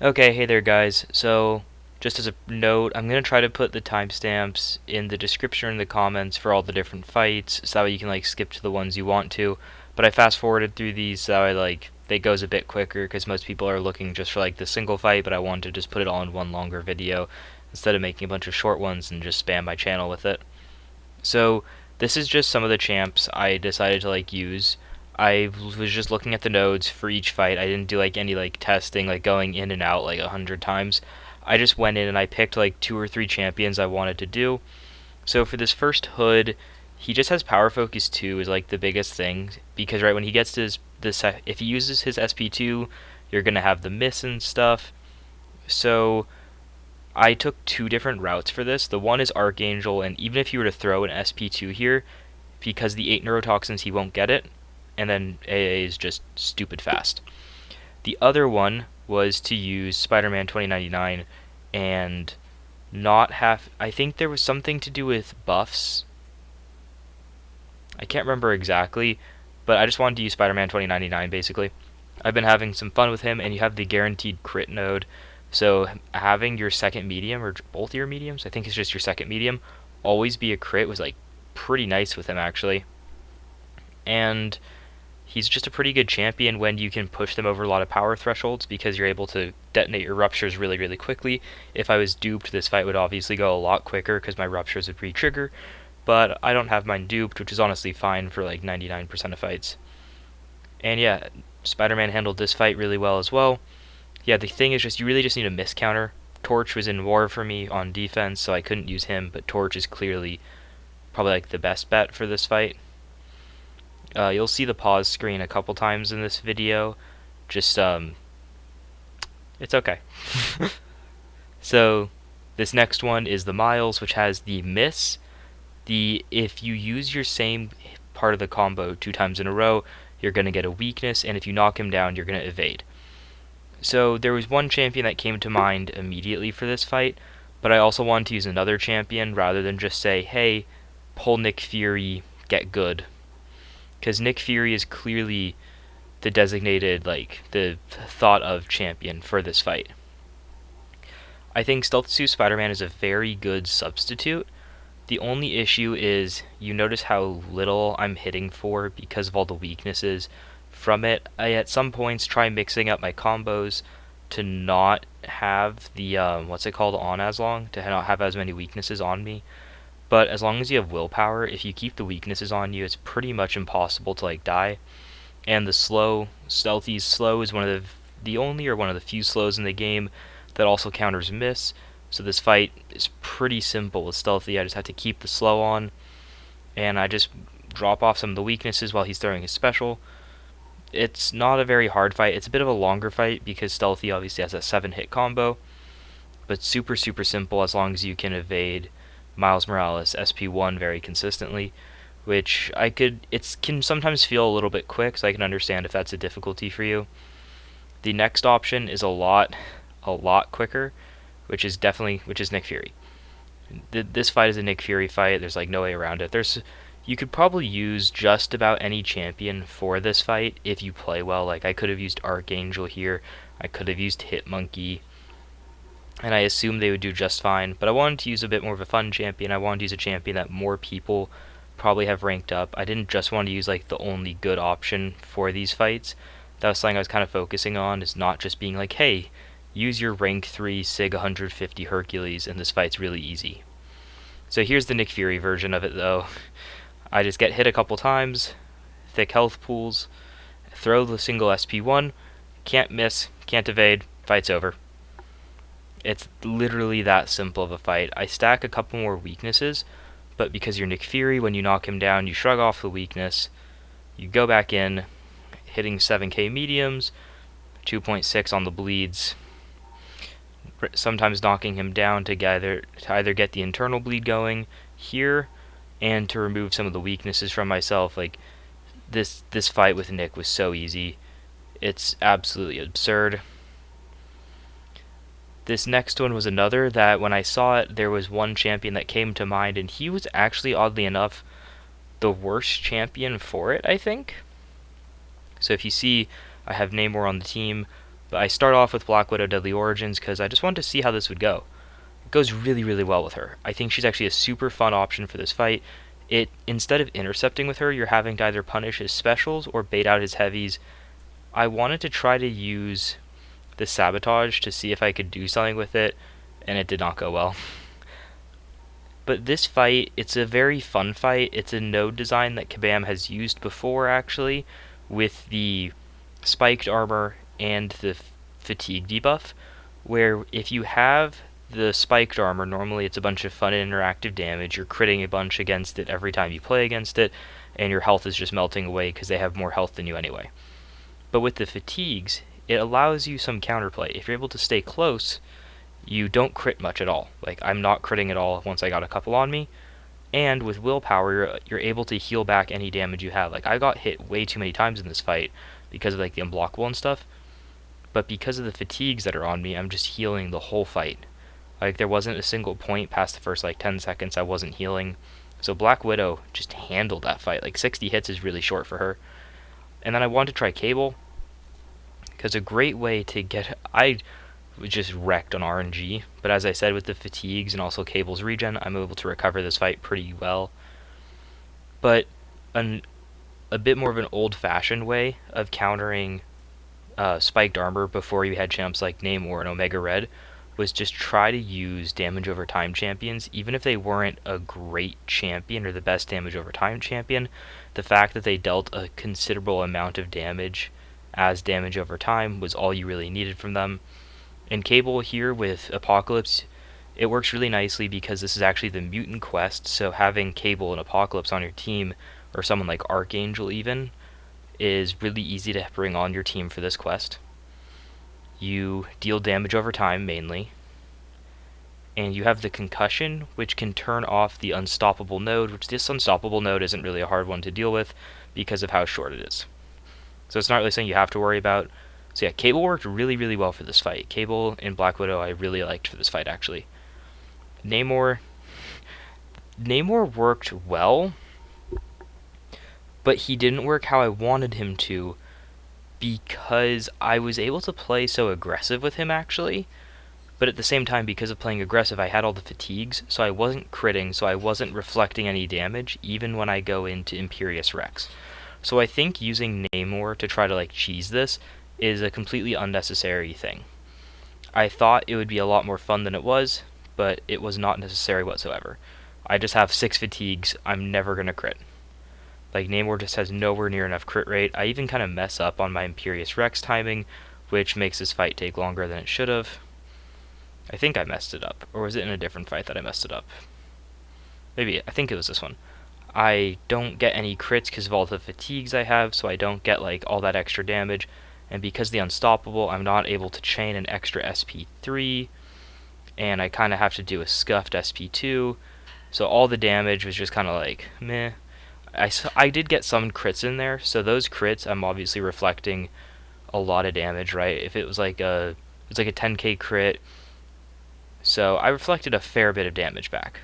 Okay, hey there guys. So, just as a note, I'm going to try to put the timestamps in the description or in the comments for all the different fights, so that way you can like skip to the ones you want to. But I fast forwarded through these so I like it goes a bit quicker because most people are looking just for like the single fight, but I wanted to just put it all in one longer video instead of making a bunch of short ones and just spam my channel with it. So, this is just some of the champs I decided to like use. I was just looking at the nodes for each fight. I didn't do like any like testing, like going in and out like 100 times. I just went in and I picked like 2 or 3 champions I wanted to do. So for this first hood, he just has power focus 2 is like the biggest thing because right when he gets to if he uses his SP2, you're gonna have the miss and stuff. So I took 2 different routes for this. The one is Archangel, and even if you were to throw an SP2 here, because the 8 neurotoxins he won't get it, and then AA is just stupid fast. The other one was to use Spider-Man 2099 and not have. I think there was something to do with buffs. I can't remember exactly, but I just wanted to use Spider-Man 2099 basically. I've been having some fun with him, and you have the guaranteed crit node. So having your second medium, or both your mediums, I think it's just your second medium, always be a crit was like pretty nice with him actually. And he's just a pretty good champion when you can push them over a lot of power thresholds because you're able to detonate your ruptures really, really quickly. If I was duped, this fight would obviously go a lot quicker because my ruptures would re-trigger, but I don't have mine duped, which is honestly fine for like 99% of fights. And yeah, Spider-Man handled this fight really well as well. Yeah, the thing is just you really just need a miss counter. Torch was in war for me on defense, so I couldn't use him, but Torch is clearly probably like the best bet for this fight. You'll see the pause screen a couple times in this video. Just, it's okay. So, this next one is the Miles, which has the miss. If you use your same part of the combo 2 times in a row, you're going to get a weakness, and if you knock him down, you're going to evade. So, there was one champion that came to mind immediately for this fight, but I also wanted to use another champion rather than just say, hey, pull Nick Fury, get good. Because Nick Fury is clearly the designated, like, the thought of champion for this fight. I think Stealth Suit Spider-Man is a very good substitute. The only issue is you notice how little I'm hitting for because of all the weaknesses from it. I at some points try mixing up my combos to not have the, what's it called, on as long, to not have as many weaknesses on me. But as long as you have willpower, if you keep the weaknesses on you, it's pretty much impossible to like die. And the stealthy slow is one of the only or one of the few slows in the game that also counters miss. So this fight is pretty simple with stealthy. I just have to keep the slow on, and I just drop off some of the weaknesses while he's throwing his special. It's not a very hard fight. It's a bit of a longer fight because stealthy obviously has a 7-hit combo, but super simple as long as you can evade Miles Morales SP1 very consistently, which it can sometimes feel a little bit quick, so I can understand if that's a difficulty for you. The next option is a lot quicker, which is Nick Fury. This fight is a Nick Fury fight. There's like no way around it. You could probably use just about any champion for this fight if you play well. Like I could have used Archangel here. I could have used Hitmonkey, and I assume they would do just fine, but I wanted to use a bit more of a fun champion. I wanted to use a champion that more people probably have ranked up. I didn't just want to use like the only good option for these fights. That was something I was kind of focusing on, is not just being like, hey, use your rank 3 SIG 150 Hercules and this fight's really easy. So here's the Nick Fury version of it though. I just get hit a couple times, thick health pools, throw the single SP1, can't miss, can't evade, fight's over. It's literally that simple of a fight. I stack a couple more weaknesses, but because you're Nick Fury, when you knock him down, you shrug off the weakness, you go back in, hitting 7k mediums, 2.6 on the bleeds, sometimes knocking him down to either get the internal bleed going here, and to remove some of the weaknesses from myself. Like, this fight with Nick was so easy. It's absolutely absurd. This next one was another that when I saw it, there was one champion that came to mind, and he was actually, oddly enough, the worst champion for it, I think. So if you see, I have Namor on the team. But I start off with Black Widow Deadly Origins because I just wanted to see how this would go. It goes really, really well with her. I think she's actually a super fun option for this fight. Instead of intercepting with her, you're having to either punish his specials or bait out his heavies. I wanted to try to use the sabotage to see if I could do something with it, and it did not go well. But this fight, it's a very fun fight. It's a node design that Kabam has used before, actually, with the spiked armor and the fatigue debuff, where if you have the spiked armor, normally it's a bunch of fun interactive damage. You're critting a bunch against it every time you play against it, and your health is just melting away because they have more health than you anyway. But with the fatigues, it allows you some counterplay. If you're able to stay close, you don't crit much at all. Like, I'm not critting at all once I got a couple on me. And with willpower, you're able to heal back any damage you have. Like, I got hit way too many times in this fight because of like the unblockable and stuff. But because of the fatigues that are on me, I'm just healing the whole fight. Like, there wasn't a single point past the first like 10 seconds I wasn't healing. So Black Widow just handled that fight. Like, 60 hits is really short for her. And then I wanted to try Cable, because a great way to get... I was just wrecked on RNG, but as I said, with the fatigues and also Cable's regen, I'm able to recover this fight pretty well. But a bit more of an old-fashioned way of countering spiked armor before you had champs like Namor and Omega Red was just try to use damage over time champions, even if they weren't a great champion or the best damage over time champion. The fact that they dealt a considerable amount of damage as damage over time was all you really needed from them. In Cable here with Apocalypse, it works really nicely because this is actually the mutant quest, so having Cable and Apocalypse on your team, or someone like Archangel even, is really easy to bring on your team for this quest. You deal damage over time mainly, and you have the concussion, which can turn off the unstoppable node, which this unstoppable node isn't really a hard one to deal with because of how short it is. So it's not really something you have to worry about. So yeah, Cable worked really, really well for this fight. Cable and Black Widow I really liked for this fight, actually. Namor worked well, but he didn't work how I wanted him to because I was able to play so aggressive with him, actually. But at the same time, because of playing aggressive, I had all the fatigues, so I wasn't critting, so I wasn't reflecting any damage, even when I go into Imperious Rex. So I think using Namor to try to like cheese this is a completely unnecessary thing. I thought it would be a lot more fun than it was, but it was not necessary whatsoever. I just have 6 fatigues, I'm never gonna crit. Like, Namor just has nowhere near enough crit rate. I even kind of mess up on my Imperious Rex timing, which makes this fight take longer than it should have. I think I messed it up, or was it in a different fight that I messed it up? Maybe, I think it was this one. I don't get any crits because of all the fatigues I have, so I don't get like all that extra damage, and because the Unstoppable, I'm not able to chain an extra SP3, and I kind of have to do a scuffed SP2, so all the damage was just kind of like, meh. I did get some crits in there, so those crits, I'm obviously reflecting a lot of damage, right? If it was like a 10k crit, so I reflected a fair bit of damage back.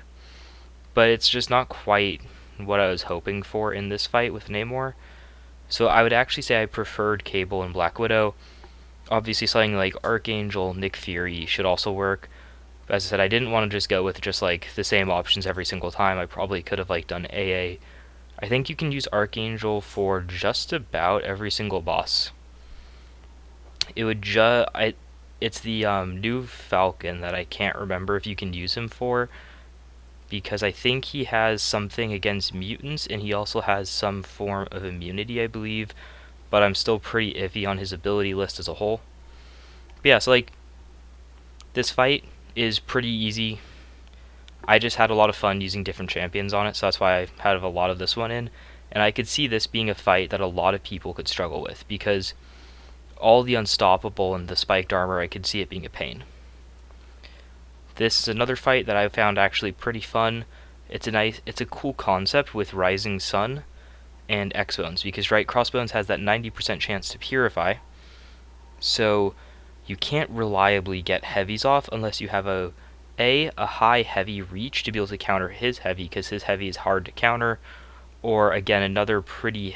But it's just not quite what I was hoping for in this fight with Namor. So I would actually say I preferred Cable and Black Widow. Obviously something like Archangel, Nick Fury should also work. But as I said, I didn't want to just go with just like the same options every single time. I probably could have like done AA. I think you can use Archangel for just about every single boss. It would it's the new Falcon that I can't remember if you can use him for, because I think he has something against mutants, and he also has some form of immunity, I believe, but I'm still pretty iffy on his ability list as a whole. But yeah, so like, this fight is pretty easy. I just had a lot of fun using different champions on it, so that's why I had a lot of this one in, and I could see this being a fight that a lot of people could struggle with, because all the unstoppable and the spiked armor, I could see it being a pain. This is another fight that I found actually pretty fun. It's a cool concept with Rising Sun and X-Bones, because right, Crossbones has that 90% chance to purify, so you can't reliably get heavies off unless you have a high heavy reach to be able to counter his heavy, because his heavy is hard to counter, or again, another pretty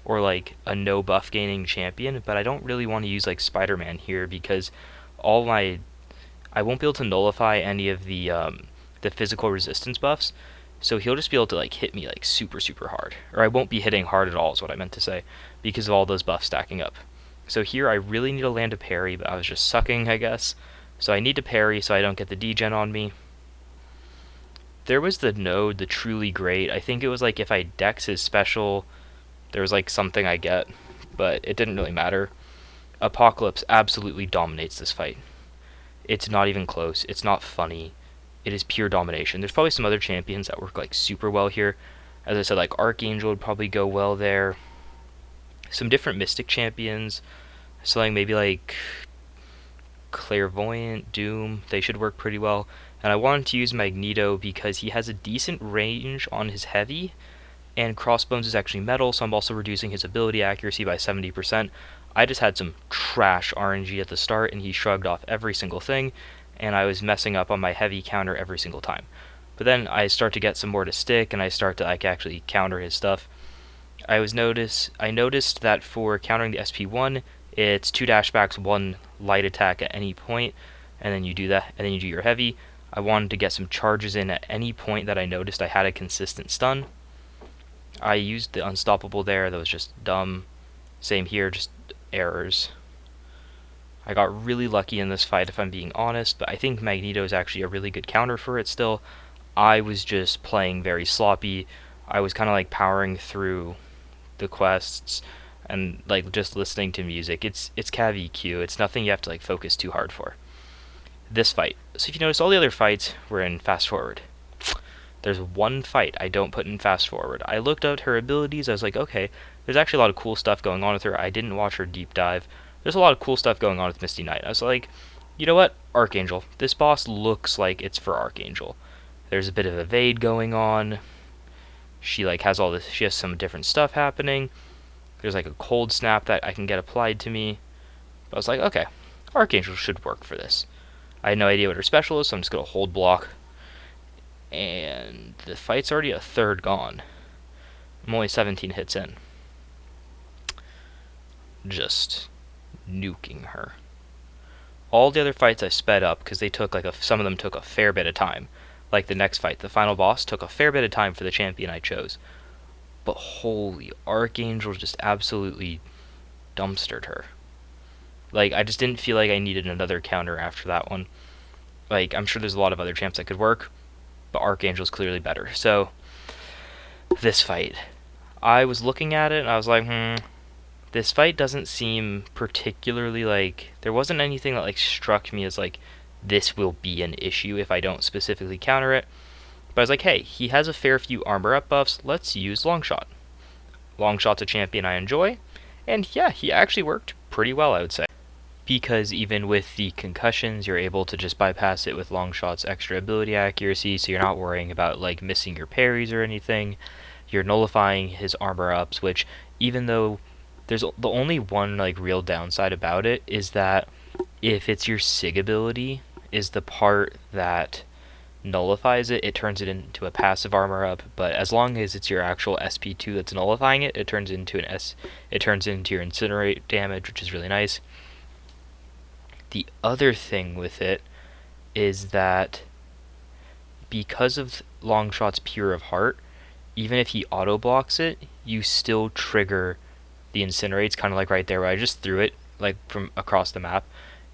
or like a no buff gaining champion, but I don't really want to use like Spider-Man here because I won't be able to nullify any of the physical resistance buffs, so he'll just be able to like hit me like super hard, or I won't be hitting hard at all is what I meant to say, because of all those buffs stacking up. So here I really need to land a parry, but I was just sucking, I guess. So I need to parry so I don't get the degen on me. There was the node, the truly great. I think it was like if I dex his special, there was like something I get, but it didn't really matter. Apocalypse absolutely dominates this fight. It's not even close. It's not funny. It is pure domination. There's probably some other champions that work like super well here. As I said, like Archangel would probably go well there. Some different Mystic champions. So like maybe like Clairvoyant, Doom, they should work pretty well. And I wanted to use Magneto because he has a decent range on his heavy, and Crossbones is actually metal, so I'm also reducing his ability accuracy by 70%. I just had some trash RNG at the start, and he shrugged off every single thing, and I was messing up on my heavy counter every single time. But then I start to get some more to stick, and I start to like actually counter his stuff. I noticed that for countering the SP1, it's 2 dashbacks, 1 light attack at any point, and then you do that, and then you do your heavy. I wanted to get some charges in at any point that I noticed I had a consistent stun. I used the unstoppable there, that was just dumb. Same here, just errors. I got really lucky in this fight if I'm being honest, but I think Magneto is actually a really good counter for it still. I was just playing very sloppy. I was kind of like powering through the quests and like just listening to music. It's Cav EQ. It's nothing you have to like focus too hard for. This fight. So if you notice, all the other fights were in fast forward. There's one fight I don't put in fast forward. I looked at her abilities. I was like, okay, there's actually a lot of cool stuff going on with her. I didn't watch her deep dive. There's a lot of cool stuff going on with Misty Knight. I was like, you know what? Archangel. This boss looks like it's for Archangel. There's a bit of evade going on. She like has all this. She has some different stuff happening. There's like a cold snap that I can get applied to me. But I was like, okay, Archangel should work for this. I had no idea what her special is, so I'm just gonna hold block. And the fight's already a third gone. I'm only 17 hits in. Just nuking her. All the other fights I sped up because they took like some of them took a fair bit of time. Like the next fight, the final boss, took a fair bit of time for the champion I chose. But holy, Archangel just absolutely dumpstered her. Like, I just didn't feel like I needed another counter after that one. Like, I'm sure there's a lot of other champs that could work, but Archangel's clearly better. So, this fight. I was looking at it, and I was like, this fight doesn't seem particularly, like, there wasn't anything that, like, struck me as, like, this will be an issue if I don't specifically counter it. But I was like, hey, he has a fair few armor up buffs, let's use Longshot. Longshot's a champion I enjoy, and yeah, he actually worked pretty well, I would say. Because even with the concussions, you're able to just bypass it with Longshot's extra ability accuracy, so you're not worrying about like missing your parries or anything. You're nullifying his armor ups, which even though there's the only one like real downside about it is that if it's your SIG ability is the part that nullifies it, it turns it into a passive armor up, but as long as it's your actual SP2 that's nullifying it, it turns into it turns into your incinerate damage, which is really nice. The other thing with it is that because of Longshot's Pure of Heart, even if he auto blocks it, you still trigger the incinerates, kind of like right there where I just threw it like from across the map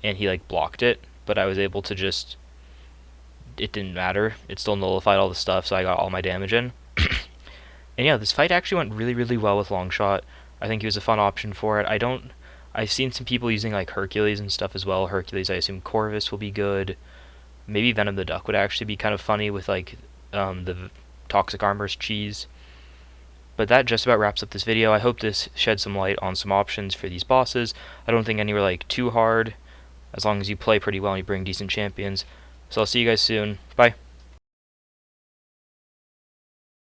and he like blocked it, but I was able to just, it didn't matter, it still nullified all the stuff, so I got all my damage in. And yeah, this fight actually went really well with Longshot. I think he was a fun option for it. I've seen some people using like Hercules and stuff as well. Hercules, I assume Corvus will be good. Maybe Venom the Duck would actually be kind of funny with like the Toxic Armor's cheese. But that just about wraps up this video. I hope this shed some light on some options for these bosses. I don't think any were like too hard, as long as you play pretty well and you bring decent champions. So I'll see you guys soon. Bye.